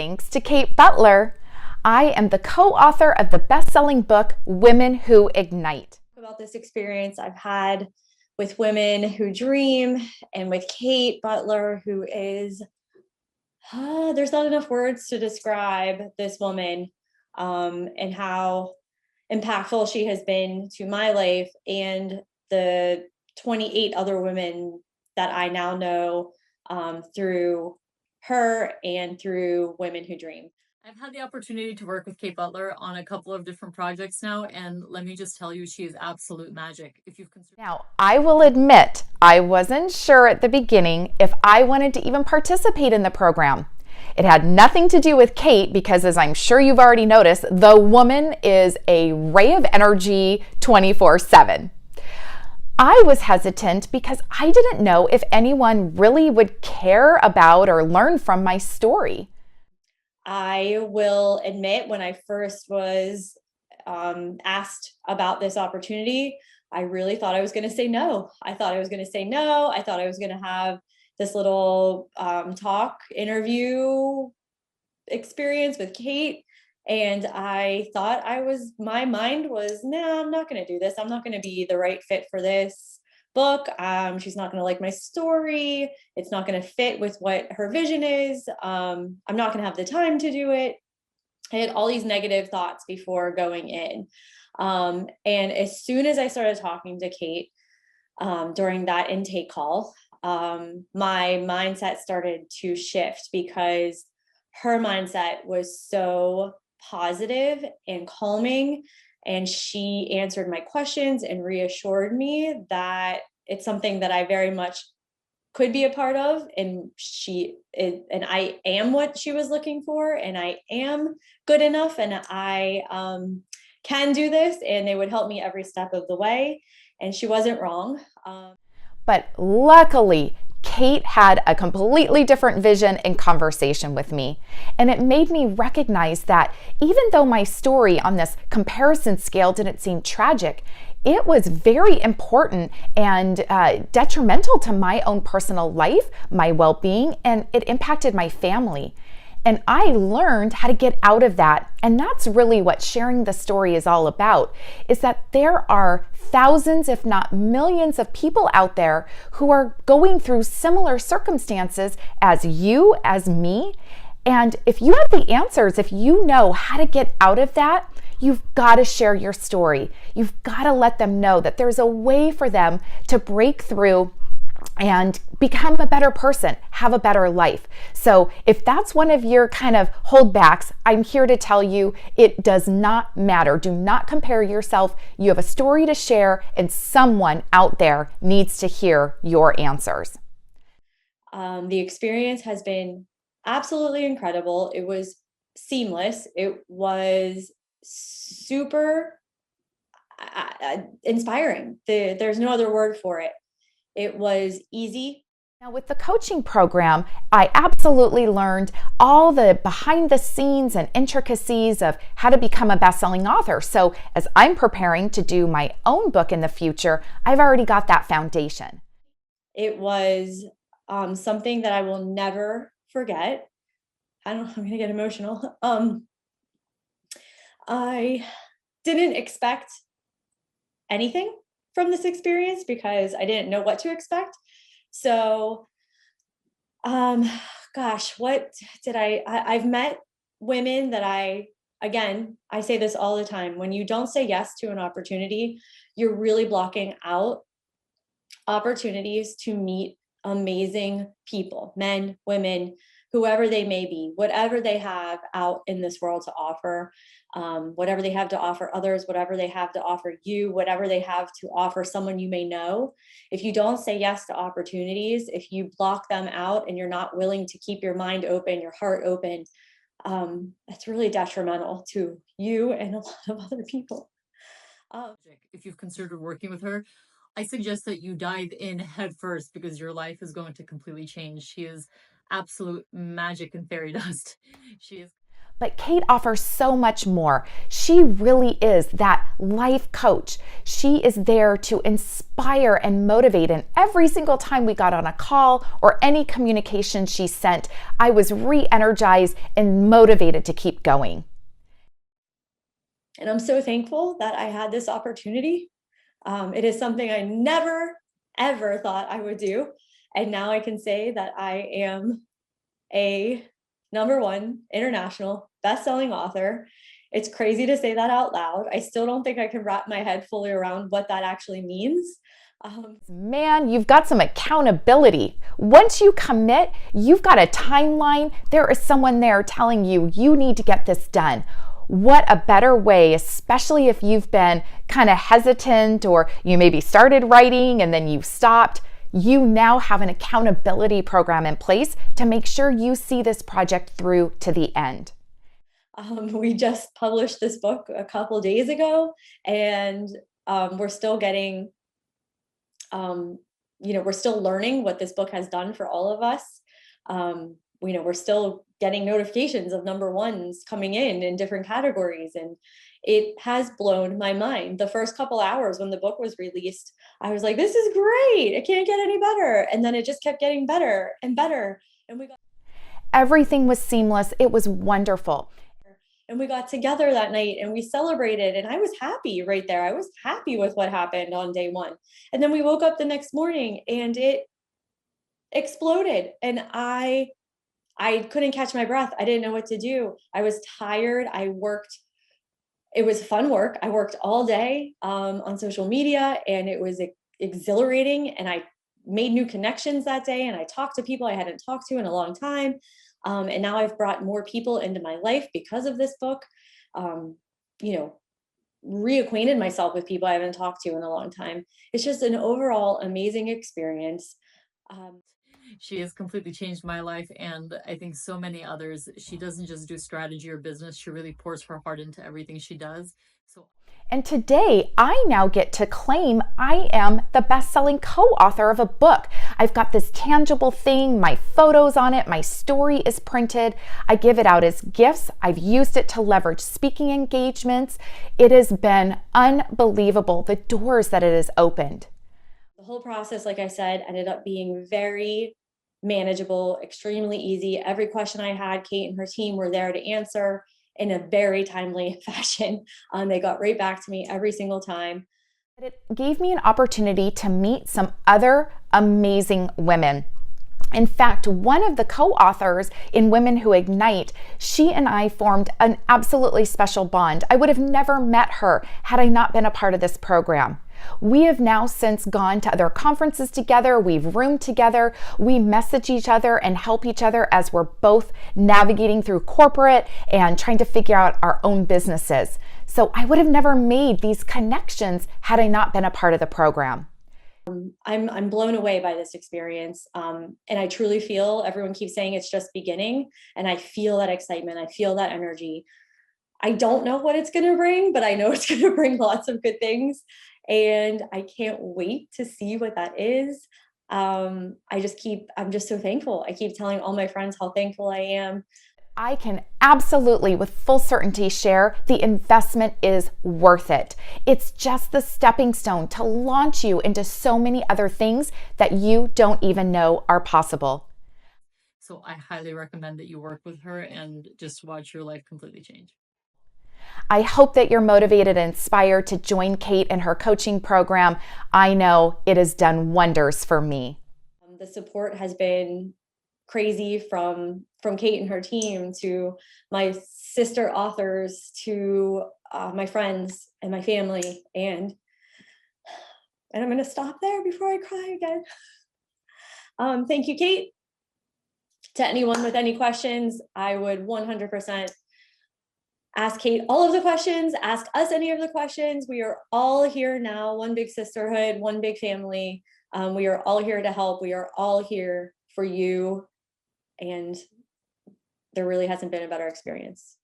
thanks to Kate Butler. I am the co-author of the best-selling book, Women Who Ignite. About this experience I've had with Women Who Dream and with Kate Butler, who is, there's not enough words to describe this woman and how impactful she has been to my life and the 28 other women that I now know through her and through Women Who Dream. I've had the opportunity to work with Kate Butler on a couple of different projects now, and let me just tell you, she is absolute magic. If you've considered. Now, I will admit, I wasn't sure at the beginning if I wanted to even participate in the program. It had nothing to do with Kate because, as I'm sure you've already noticed, the woman is a ray of energy 24/7. I was hesitant because I didn't know if anyone really would care about or learn from my story. I will admit, when I first was asked about this opportunity, I really thought I was going to say no. I thought I was going to say no. I thought I was going to have this little talk interview experience with Kate. And I thought my mind was, no, I'm not going to do this. I'm not going to be the right fit for this book. She's not going to like my story. It's not going to fit with what her vision is. I'm not going to have the time to do it. I had all these negative thoughts before going in. And as soon as I started talking to Kate during that intake call, my mindset started to shift because her mindset was so positive and calming. And she answered my questions and reassured me that it's something that I very much could be a part of. And I am what she was looking for, and I am good enough, and I can do this, and they would help me every step of the way. And she wasn't wrong. But luckily, Kate had a completely different vision and conversation with me. And it made me recognize that even though my story on this comparison scale didn't seem tragic, it was very important and detrimental to my own personal life, my well-being, and it impacted my family. And I learned how to get out of that. And that's really what sharing the story is all about, is that there are thousands, if not millions of people out there who are going through similar circumstances as you, as me. And if you have the answers, if you know how to get out of that, you've got to share your story. You've got to let them know that there's a way for them to break through and become a better person, have a better life. So if that's one of your kind of holdbacks, I'm here to tell you it does not matter. Do not compare yourself. You have a story to share, and someone out there needs to hear your answers. The experience has been absolutely incredible. It was seamless. It was super inspiring. There's no other word for it. It was easy. Now, with the coaching program, I absolutely learned all the behind the scenes and intricacies of how to become a best-selling author. So as I'm preparing to do my own book in the future, I've already got that foundation. It was something that I will never forget. I'm going to get emotional. I didn't expect anything from this experience because I didn't know what to expect. So, what did I've met women that I say this all the time. When you don't say yes to an opportunity, you're really blocking out opportunities to meet amazing people, men, women, whoever they may be, whatever they have out in this world to offer, whatever they have to offer others, whatever they have to offer you, whatever they have to offer someone you may know. If you don't say yes to opportunities, if you block them out and you're not willing to keep your mind open, your heart open, it's really detrimental to you and a lot of other people. If you've considered working with her, I suggest that you dive in head first because your life is going to completely change. She is absolute magic and fairy dust. She is. But Kate offers so much more. She really is that life coach. She is there to inspire and motivate. And every single time we got on a call or any communication she sent, I was re-energized and motivated to keep going. And I'm so thankful that I had this opportunity. It is something I never, ever thought I would do. And now I can say that I am a #1 international best-selling author. It's crazy to say that out loud. I still don't think I can wrap my head fully around what that actually means. Man, you've got some accountability. Once you commit, you've got a timeline. There is someone there telling you, you need to get this done. What a better way, especially if you've been kind of hesitant or you maybe started writing and then you stopped. You now have an accountability program in place to make sure you see this project through to the end. We just published this book a couple days ago, and we're still getting, we're still learning what this book has done for all of us. We're still getting notifications of #1s coming in different categories, and it has blown my mind. The first couple hours when the book was released, I was like, this is great. It can't get any better. And then it just kept getting better and better. And everything was seamless. It was wonderful. And we got together that night and we celebrated, and I was happy right there. I was happy with what happened on day 1. And then we woke up the next morning and it exploded, and I couldn't catch my breath. I didn't know what to do. I was tired. It was fun work. I worked all day on social media, and it was exhilarating. And I made new connections that day, and I talked to people I hadn't talked to in a long time. And now I've brought more people into my life because of this book. Reacquainted myself with people I haven't talked to in a long time. It's just an overall amazing experience. She has completely changed my life, and I think so many others. She doesn't just do strategy or business, she really pours her heart into everything she does. And today, I now get to claim I am the best-selling co-author of a book. I've got this tangible thing, my photos on it, my story is printed. I give it out as gifts. I've used it to leverage speaking engagements. It has been unbelievable, the doors that it has opened. The whole process, like I said, ended up being very manageable, extremely easy. Every question I had, Kate and her team were there to answer in a very timely fashion. They got right back to me every single time. It gave me an opportunity to meet some other amazing women. In fact, one of the co-authors in Women Who Ignite, she and I formed an absolutely special bond. I would have never met her had I not been a part of this program. We have now since gone to other conferences together. We've roomed together. We message each other and help each other as we're both navigating through corporate and trying to figure out our own businesses. So I would have never made these connections had I not been a part of the program. I'm blown away by this experience. And I truly feel, everyone keeps saying it's just beginning, and I feel that excitement. I feel that energy. I don't know what it's going to bring, but I know it's going to bring lots of good things. And I can't wait to see what that is. I'm just so thankful. I keep telling all my friends how thankful I am. I can absolutely, with full certainty, share the investment is worth it. It's just the stepping stone to launch you into so many other things that you don't even know are possible. So I highly recommend that you work with her and just watch your life completely change. I hope that you're motivated and inspired to join Kate in her coaching program. I know it has done wonders for me. The support has been crazy from Kate and her team to my sister authors to my friends and my family. And I'm going to stop there before I cry again. Thank you, Kate. To anyone with any questions, I would 100% ask Kate all of the questions, ask us any of the questions. We are all here now, one big sisterhood, one big family. We are all here to help. We are all here for you. And there really hasn't been a better experience.